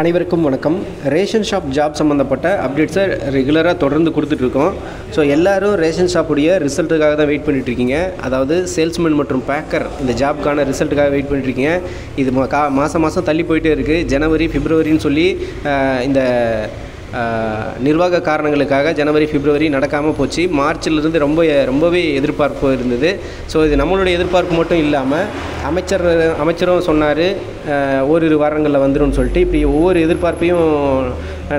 அனைவருக்கும் வணக்கம். Ration shop job சம்மந்தப்பட்ட அப்டேட்ஸை ரெகுலராக தொடர்ந்து கொடுத்துட்ருக்கோம். ஸோ எல்லோரும் ரேஷன் ஷாப்புடைய ரிசல்ட்டுக்காக தான் வெயிட் பண்ணிகிட்ருக்கீங்க. அதாவது சேல்ஸ்மேன் மற்றும் பேக்கர் இந்த ஜாப்க்கான ரிசல்ட்டுக்காக வெயிட் பண்ணிகிட்ருக்கீங்க. இது மாதம் தள்ளி போயிட்டே இருக்குது. ஜனவரி பிப்ரவரின்னு சொல்லி இந்த நிர்வாக காரணங்களுக்காக ஜனவரி பிப்ரவரி நடக்காமல் போச்சு. மார்ச்சிலிருந்து ரொம்பவே எதிர்பார்ப்பு இருந்தது. ஸோ இது நம்மளுடைய எதிர்பார்ப்பு மட்டும் இல்லாமல் அமைச்சரும் சொன்னார் ஓரிரு வாரங்களில் வந்துடும் சொல்லிட்டு. இப்படி ஒவ்வொரு எதிர்பார்ப்பையும்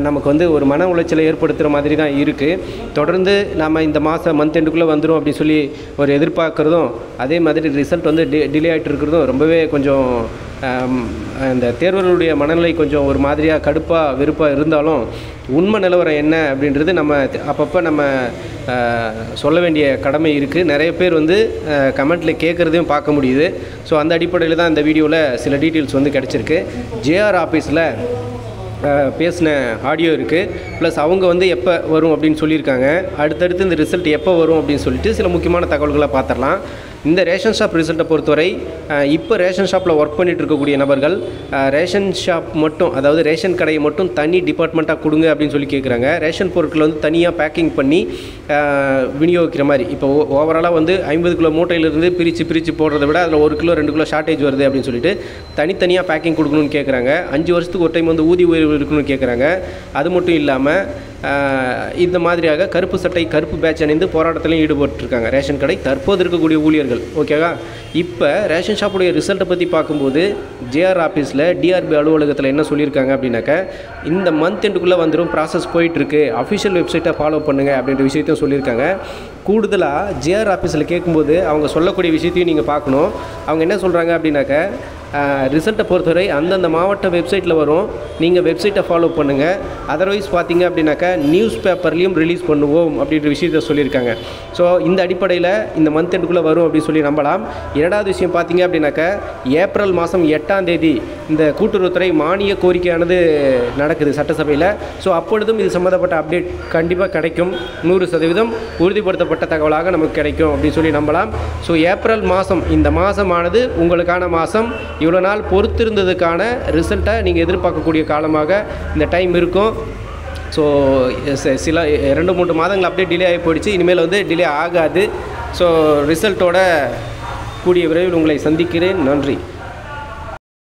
நமக்கு ஒரு மன உளைச்சலை ஏற்படுத்துகிற மாதிரி தான் இருக்குது. தொடர்ந்து நாம் இந்த மந்த் எண்டுக்குள்ளே வந்துடும் அப்படின்னு சொல்லி ஒரு எதிர்பார்க்குறதும், அதே மாதிரி ரிசல்ட் டிலே ஆகிட்டு இருக்கிறதும் ரொம்பவே கொஞ்சம் இந்த தேர்வர்களுடைய மனநிலை கொஞ்சம் ஒரு மாதிரியாக கடுப்பாக வெறுப்பாக இருந்தாலும் உண்மை நிலவரம் என்ன அப்படின்றது நம்ம அப்பப்போ நம்ம சொல்ல வேண்டிய கடமை இருக்குது. நிறைய பேர் கமெண்ட்டில் கேட்குறதையும் பார்க்க முடியுது. ஸோ அந்த அடிப்படையில் தான் இந்த வீடியோவில் சில டீட்டெயில்ஸ் கிடச்சிருக்கு. ஜேஆர் ஆஃபீஸில் பேசின ஆடியோ இருக்குது. ப்ளஸ் அவங்க எப்போ வரும் அப்படின்னு சொல்லியிருக்காங்க. அடுத்தடுத்து இந்த ரிசல்ட் எப்போ வரும் அப்படின்னு சொல்லிட்டு சில முக்கியமான தகவல்களை பார்த்துடலாம். இந்த ரேஷன் ஷாப் ரிசல்ட்டை பொறுத்தவரை இப்போ ரேஷன் ஷாப்பில் ஒர்க் பண்ணிகிட்டு இருக்கக்கூடிய நபர்கள் ரேஷன் ஷாப் மட்டும், அதாவது ரேஷன் கடையை மட்டும் தனி டிபார்ட்மெண்ட்டாக கொடுங்க அப்படின்னு சொல்லி கேட்குறாங்க. ரேஷன் பொருட்களை தனியாக பேக்கிங் பண்ணி விநியோகிக்கிற மாதிரி. இப்போ ஓவராலாக 50 கிலோ மூட்டையிலிருந்து பிரித்து போடுறத விட அதில் 1 கிலோ 2 கிலோ ஷார்ட்டேஜ் வருது அப்படின்னு சொல்லிட்டு தனித்தனியாக பேக்கிங் கொடுக்கணும்னு கேட்குறாங்க. 5 வருஷத்துக்கு ஒரு டைம் ஊதிய உயர்வு இருக்கணும்னு கேட்குறாங்க. அது மட்டும் இல்லாமல் இந்த மாதிரியாக கருப்பு சட்டை கருப்பு பேட்ச் அணிந்து போராட்டத்திலையும் ஈடுபட்டுருக்காங்க ரேஷன் கடை தற்போது இருக்கக்கூடிய ஊழியர்கள். ஓகேவா? இப்போ ரேஷன் ஷாப்புடைய ரிசல்ட்டை பற்றி பார்க்கும்போது ஜேஆர் ஆஃபீஸில் டிஆர்பி அலுவலகத்தில் என்ன சொல்லியிருக்காங்க அப்படின்னாக்கா, இந்த மந்த் எண்டுக்குள்ளே ப்ராசஸ் போயிட்டுருக்கு, அஃபிஷியல் வெப்சைட்டை ஃபாலோ பண்ணுங்கள் அப்படின்ற விஷயத்தையும் சொல்லியிருக்காங்க. கூடுதலாக ஜேஆர் ஆஃபீஸில் கேட்கும்போது அவங்க சொல்லக்கூடிய விஷயத்தையும் நீங்கள் பார்க்கணும். அவங்க என்ன சொல்கிறாங்க அப்படின்னாக்கா, ரிசல்ட்டை பொறுத்தவரை அந்தந்த மாவட்ட வெப்சைட்டில் வரும், நீங்கள் வெப்சைட்டை ஃபாலோ பண்ணுங்கள். அதர்வைஸ் பார்த்தீங்க அப்படின்னாக்கா நியூஸ் பேப்பர்லேயும் ரிலீஸ் பண்ணுவோம் அப்படின்ற விஷயத்தை சொல்லியிருக்காங்க. ஸோ இந்த அடிப்படையில் இந்த மந்த் எண்டுக்குள்ளே வரும் அப்படின்னு சொல்லி நம்பலாம். இரண்டாவது விஷயம் பார்த்தீங்க அப்படின்னாக்கா, ஏப்ரல் மாதம் 8ஆம் தேதி இந்த கூட்டுறவுத்துறை மானிய கோரிக்கையானது நடக்குது சட்டசபையில். ஸோ அப்பொழுதும் இது சம்மந்தப்பட்ட அப்டேட் கண்டிப்பாக கிடைக்கும். 100% உறுதிப்படுத்தப்பட்ட தகவலாக நமக்கு கிடைக்கும் அப்படின்னு சொல்லி நம்பலாம். ஸோ ஏப்ரல் மாதம், இந்த மாதமானது உங்களுக்கான மாதம். இவ்வளோ நாள் பொறுத்திருந்ததுக்கான ரிசல்ட்டை நீங்கள் எதிர்பார்க்கக்கூடிய காலமாக இந்த டைம் இருக்கும். ஸோ சில 2-3 மாதங்கள் அப்படியே டிலே ஆகி போயிடுச்சு. இனிமேல் டிலே ஆகாது. ஸோ ரிசல்ட்டோட கூடிய விரைவில் உங்களை சந்திக்கிறேன். நன்றி.